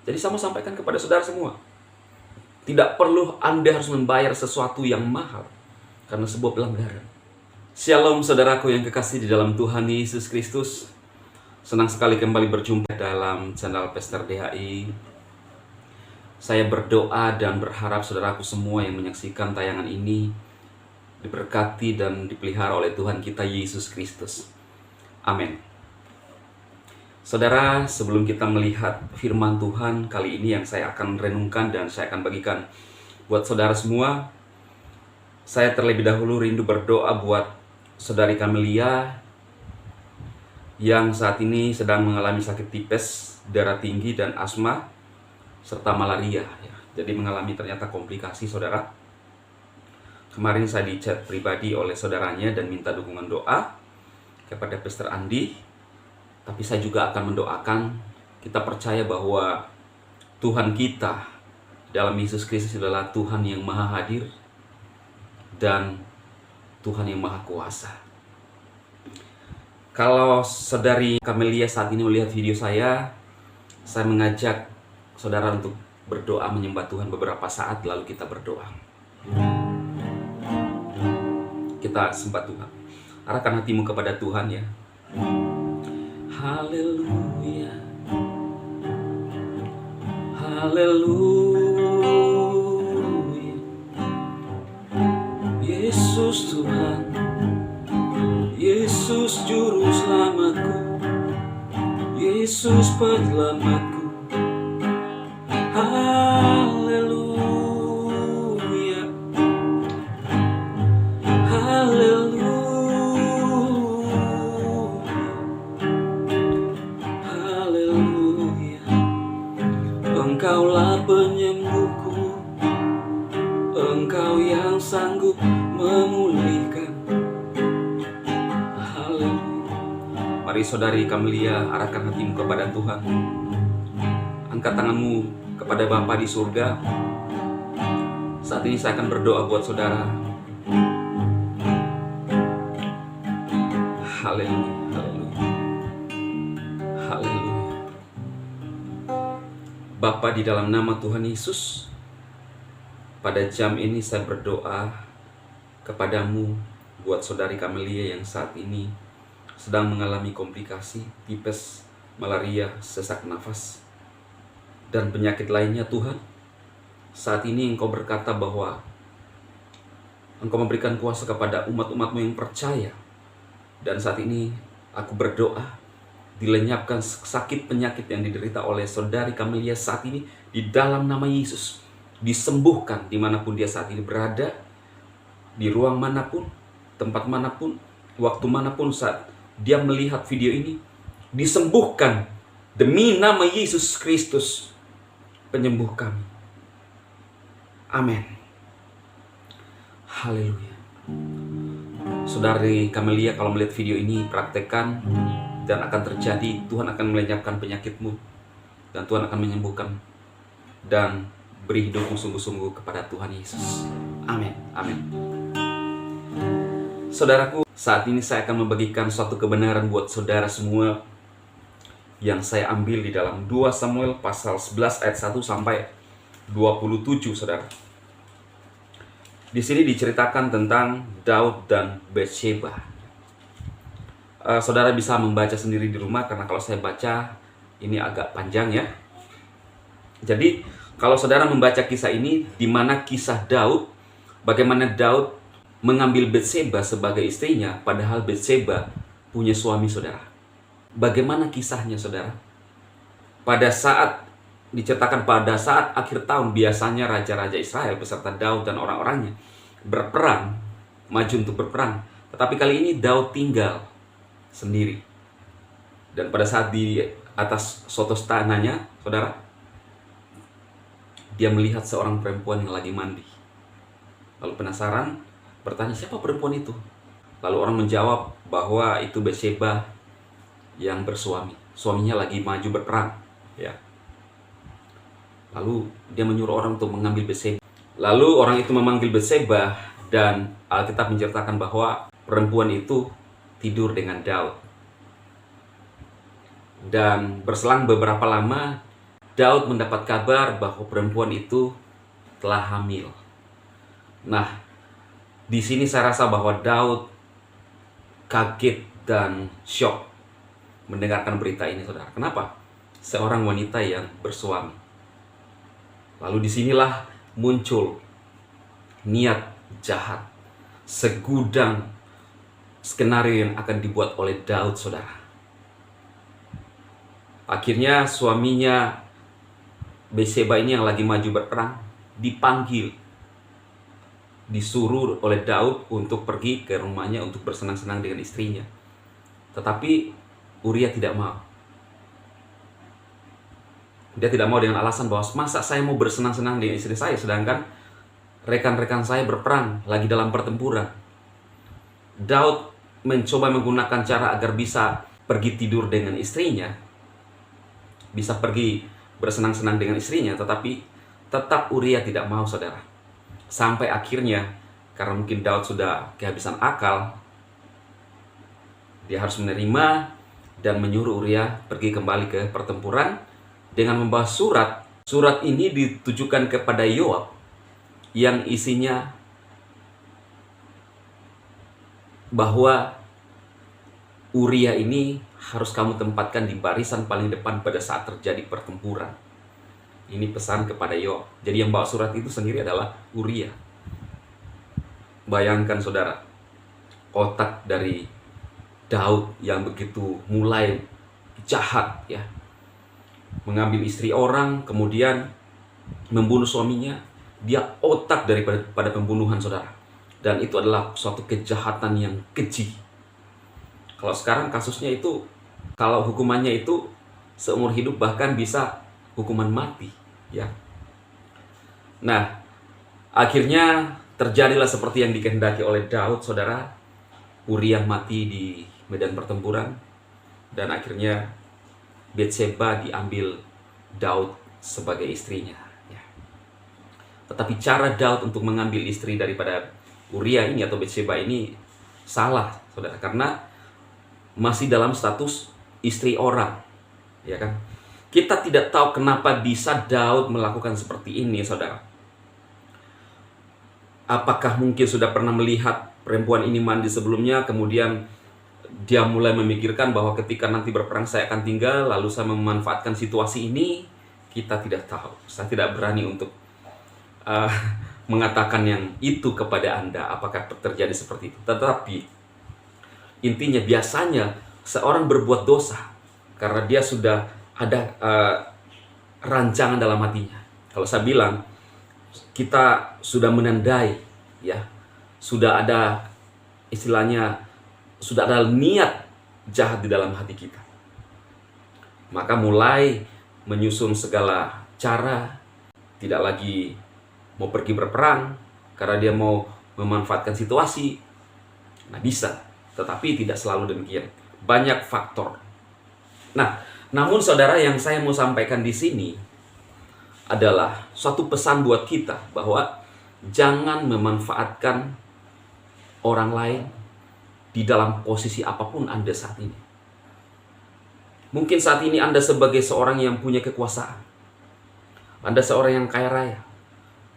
Jadi saya mau sampaikan kepada saudara semua, tidak perlu Anda harus membayar sesuatu yang mahal karena sebuah pelanggaran. Shalom saudaraku yang kekasih di dalam Tuhan Yesus Kristus. Senang sekali kembali berjumpa dalam channel Pastor DHI. Saya berdoa dan berharap saudaraku semua yang menyaksikan tayangan ini diberkati dan dipelihara oleh Tuhan kita Yesus Kristus. Amin. Saudara, sebelum kita melihat firman Tuhan kali ini yang saya akan renungkan dan saya akan bagikan buat saudara semua, saya terlebih dahulu rindu berdoa buat saudari Camelia yang saat ini sedang mengalami sakit tipes, darah tinggi, dan asma, serta malaria. Jadi mengalami ternyata komplikasi, saudara. Kemarin saya di chat pribadi oleh saudaranya dan minta dukungan doa kepada Pastor Andi. Tapi saya juga akan mendoakan, kita percaya bahwa Tuhan kita dalam Yesus Kristus adalah Tuhan yang maha hadir dan Tuhan yang maha kuasa. Kalau saudari Camelia saat ini melihat video saya mengajak saudara untuk berdoa menyembah Tuhan beberapa saat, lalu kita berdoa. Kita sembah Tuhan. Arahkan hatimu kepada Tuhan ya. Haleluya, haleluya. Yesus Tuhan, Yesus juru selamatku, Yesus penyelamatku. Haleluya, haleluya. Engkaulah penyembuhku, Engkau yang sanggup memulihkan. Haleluya. Mari saudari Camelia, arahkan hatimu kepada Tuhan. Angkat tanganmu kepada Bapa di surga. Saat ini saya akan berdoa buat saudara. Haleluya, haleluya, haleluya. Bapa, di dalam nama Tuhan Yesus, pada jam ini saya berdoa kepadamu buat saudari Camelia yang saat ini sedang mengalami komplikasi, tipes, malaria, sesak nafas, dan penyakit lainnya. Tuhan, saat ini Engkau berkata bahwa Engkau memberikan kuasa kepada umat-umat-Mu yang percaya. Dan saat ini aku berdoa, dilenyapkan sakit penyakit yang diderita oleh saudari Camelia saat ini di dalam nama Yesus. Disembuhkan dimanapun dia saat ini berada, di ruang manapun, tempat manapun, waktu manapun saat dia melihat video ini. Disembuhkan demi nama Yesus Kristus, penyembuh kami. Amin. Haleluya. Saudari Camelia, kalau melihat video ini, praktekkan dan akan terjadi. Tuhan akan melenyapkan penyakitmu dan Tuhan akan menyembuhkan, dan beri hidupmu sungguh-sungguh kepada Tuhan Yesus. Amin, amin. Saudaraku, saat ini saya akan membagikan suatu kebenaran buat saudara semua yang saya ambil di dalam 2 Samuel pasal 11 ayat 1 sampai 27, saudara. Di sini diceritakan tentang Daud dan Batsheba. Saudara bisa membaca sendiri di rumah, karena kalau saya baca ini agak panjang ya. Jadi kalau saudara membaca kisah ini, di mana kisah Daud, bagaimana Daud mengambil Batsheba sebagai istrinya, padahal Batsheba punya suami, saudara. Bagaimana kisahnya, saudara? Pada saat diceritakan pada saat akhir tahun, biasanya raja-raja Israel beserta Daud dan orang-orangnya berperang, maju untuk berperang. Tetapi kali ini Daud tinggal sendiri. Dan pada saat di atas suatu tanahnya, saudara, dia melihat seorang perempuan yang lagi mandi. Lalu penasaran, bertanya, siapa perempuan itu? Lalu orang menjawab bahwa itu Batsheba yang bersuami. Suaminya lagi maju berperang, ya. Lalu dia menyuruh orang untuk mengambil Batsheba. Lalu orang itu memanggil Batsheba, dan Alkitab menceritakan bahwa perempuan itu tidur dengan Daud. Dan berselang beberapa lama, Daud mendapat kabar bahwa perempuan itu telah hamil. Nah, di sini saya rasa bahwa Daud kaget dan syok mendengarkan berita ini, saudara. Kenapa? Seorang wanita yang bersuami. Lalu disinilah muncul niat jahat, segudang skenario yang akan dibuat oleh Daud, saudara. Akhirnya suaminya Batseba ini yang lagi maju berperang dipanggil, disuruh oleh Daud untuk pergi ke rumahnya untuk bersenang-senang dengan istrinya. Tetapi Uria tidak mau. Dia tidak mau dengan alasan bahwa masa saya mau bersenang-senang dengan istri saya sedangkan rekan-rekan saya berperang lagi dalam pertempuran. Daud mencoba menggunakan cara agar bisa pergi tidur dengan istrinya, bisa pergi bersenang-senang dengan istrinya, tetapi tetap Uria tidak mau, saudara. Sampai akhirnya, karena mungkin Daud sudah kehabisan akal, dia harus menerima dan menyuruh Uria pergi kembali ke pertempuran dengan membawa surat. Surat ini ditujukan kepada Yoab yang isinya bahwa Uria ini harus kamu tempatkan di barisan paling depan pada saat terjadi pertempuran. Ini pesan kepada Yoab. Jadi yang bawa surat itu sendiri adalah Uria. Bayangkan, saudara, otak dari Daud yang begitu mulai jahat, ya, mengambil istri orang, kemudian membunuh suaminya. Dia otak daripada pembunuhan, saudara. Dan itu adalah suatu kejahatan yang keji. Kalau sekarang kasusnya itu, kalau hukumannya itu seumur hidup, bahkan bisa hukuman mati, ya. Nah, akhirnya terjadilah seperti yang dikehendaki oleh Daud, saudara. Uria mati di medan pertempuran, dan akhirnya Batseba diambil Daud sebagai istrinya, ya. Tetapi cara Daud untuk mengambil istri daripada Uria ini atau Batseba ini salah, saudara, karena masih dalam status istri orang, ya kan? Kita tidak tahu kenapa bisa Daud melakukan seperti ini, saudara. Apakah mungkin sudah pernah melihat perempuan ini mandi sebelumnya, kemudian dia mulai memikirkan bahwa ketika nanti berperang saya akan tinggal, lalu saya memanfaatkan situasi ini? Kita tidak tahu. Saya tidak berani untuk mengatakan yang itu kepada Anda, apakah terjadi seperti itu. Tetapi intinya biasanya seorang berbuat dosa karena dia sudah ada rancangan dalam hatinya. Kalau saya bilang, kita sudah menandai, ya, sudah ada istilahnya, sudah ada niat jahat di dalam hati kita. Maka mulai menyusun segala cara, tidak lagi mau pergi berperang karena dia mau memanfaatkan situasi. Nah, bisa, tetapi tidak selalu demikian. Banyak faktor. Nah, namun saudara, yang saya mau sampaikan di sini adalah suatu pesan buat kita bahwa jangan memanfaatkan orang lain di dalam posisi apapun Anda saat ini. Mungkin saat ini Anda sebagai seorang yang punya kekuasaan, Anda seorang yang kaya raya,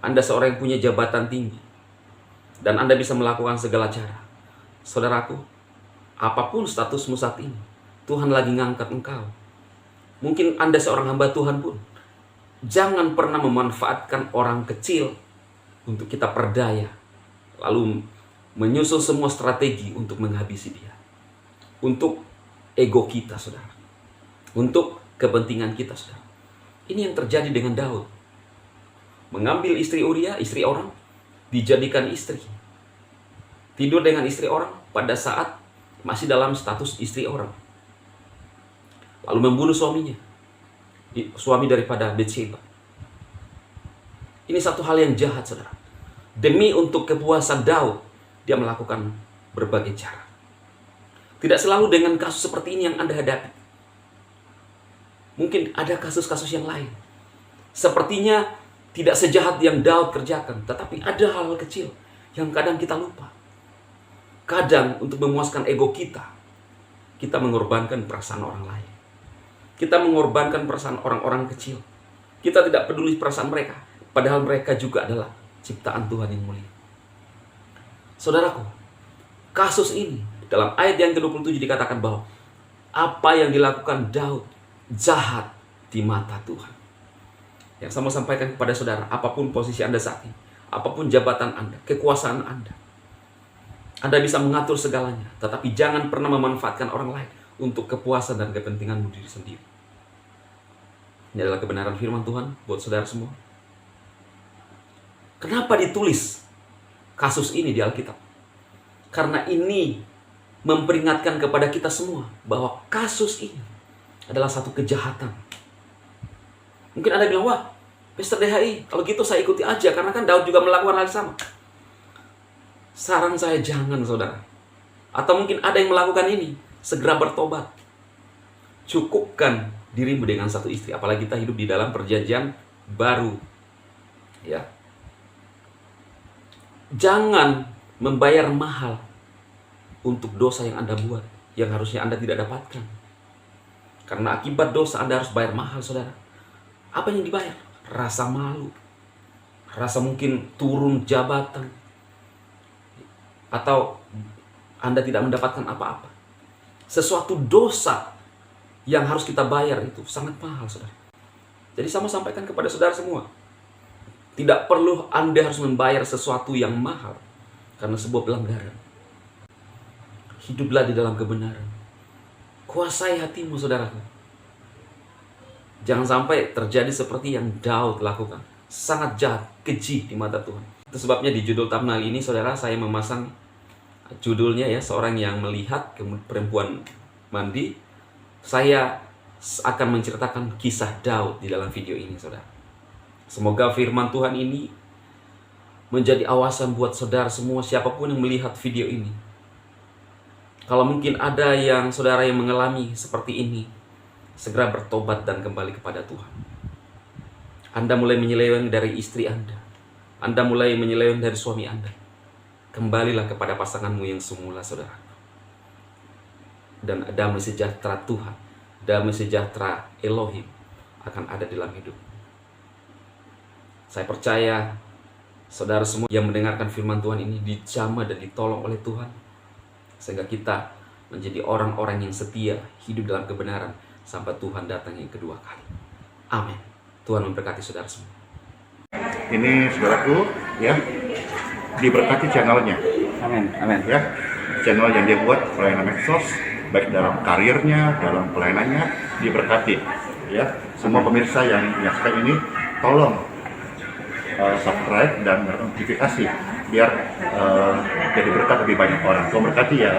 Anda seorang yang punya jabatan tinggi, dan Anda bisa melakukan segala cara. Saudaraku, apapun statusmu saat ini, Tuhan lagi ngangkat engkau. Mungkin Anda seorang hamba Tuhan pun, jangan pernah memanfaatkan orang kecil untuk kita perdaya, lalu menyusun semua strategi untuk menghabisi dia. Untuk ego kita, saudara. Untuk kepentingan kita, saudara. Ini yang terjadi dengan Daud. Mengambil istri Uria, istri orang, dijadikan istri. Tidur dengan istri orang pada saat masih dalam status istri orang. Lalu membunuh suaminya, suami daripada Batseba. Ini satu hal yang jahat, saudara. Demi untuk kepuasan Daud, dia melakukan berbagai cara. Tidak selalu dengan kasus seperti ini yang Anda hadapi. Mungkin ada kasus-kasus yang lain. Sepertinya tidak sejahat yang Daud kerjakan, tetapi ada hal-hal kecil yang kadang kita lupa. Kadang untuk memuaskan ego kita, kita mengorbankan perasaan orang lain. Kita mengorbankan perasaan orang-orang kecil. Kita tidak peduli perasaan mereka, padahal mereka juga adalah ciptaan Tuhan yang mulia. Saudaraku, kasus ini dalam ayat yang ke-27 dikatakan bahwa apa yang dilakukan Daud jahat di mata Tuhan. Yang saya mau sampaikan kepada saudara, apapun posisi Anda saat ini, apapun jabatan Anda, kekuasaan Anda bisa mengatur segalanya, tetapi jangan pernah memanfaatkan orang lain untuk kepuasan dan kepentinganmu diri sendiri. Ini adalah kebenaran firman Tuhan buat saudara semua. Kenapa ditulis kasus ini di Alkitab? Karena ini memperingatkan kepada kita semua bahwa kasus ini adalah satu kejahatan. Mungkin Anda bilang, wah, Pastor DHI, kalau gitu saya ikuti aja, karena kan Daud juga melakukan hal yang sama. Saran saya, jangan saudara. Atau mungkin ada yang melakukan ini, segera bertobat. Cukupkan dirimu dengan satu istri, apalagi kita hidup di dalam perjanjian baru. Ya. Jangan membayar mahal untuk dosa yang Anda buat, yang harusnya Anda tidak dapatkan. Karena akibat dosa Anda harus bayar mahal, saudara. Apa yang dibayar? Rasa malu, rasa mungkin turun jabatan, atau Anda tidak mendapatkan apa-apa. Sesuatu dosa yang harus kita bayar itu sangat mahal, saudara. Jadi saya mau sampaikan kepada saudara semua, tidak perlu Anda harus membayar sesuatu yang mahal karena sebuah pelanggaran. Hiduplah di dalam kebenaran. Kuasai hatimu, saudaraku. Jangan sampai terjadi seperti yang Daud lakukan. Sangat jahat, keji di mata Tuhan. Itu sebabnya di judul thumbnail ini, saudara, saya memasang judulnya ya, seorang yang melihat perempuan mandi. Saya akan menceritakan kisah Daud di dalam video ini, saudara. Semoga firman Tuhan ini menjadi awasan buat saudara semua, siapapun yang melihat video ini. Kalau mungkin ada yang saudara yang mengalami seperti ini, segera bertobat dan kembali kepada Tuhan. Anda mulai menyeleweng dari istri Anda mulai menyeleweng dari suami Anda. Kembalilah kepada pasanganmu yang semula, saudara. Dan damai sejahtera Tuhan, damai sejahtera Elohim akan ada dalam hidup. Saya percaya saudara semua yang mendengarkan firman Tuhan ini dijamah dan ditolong oleh Tuhan, sehingga kita menjadi orang-orang yang setia, hidup dalam kebenaran sampai Tuhan datang yang kedua kali. Amin. Tuhan memberkati saudara semua. Ini saudaraku, ya, diberkati channelnya. Amin. Amin. Ya, channel yang dia buat pelayanan medsos, baik dalam karirnya, dalam pelayanannya, diberkati. Ya, semua pemirsa yang menyaksikan ini, tolong subscribe dan notifikasi biar jadi berkat lebih banyak orang. Tuhan berkati ya.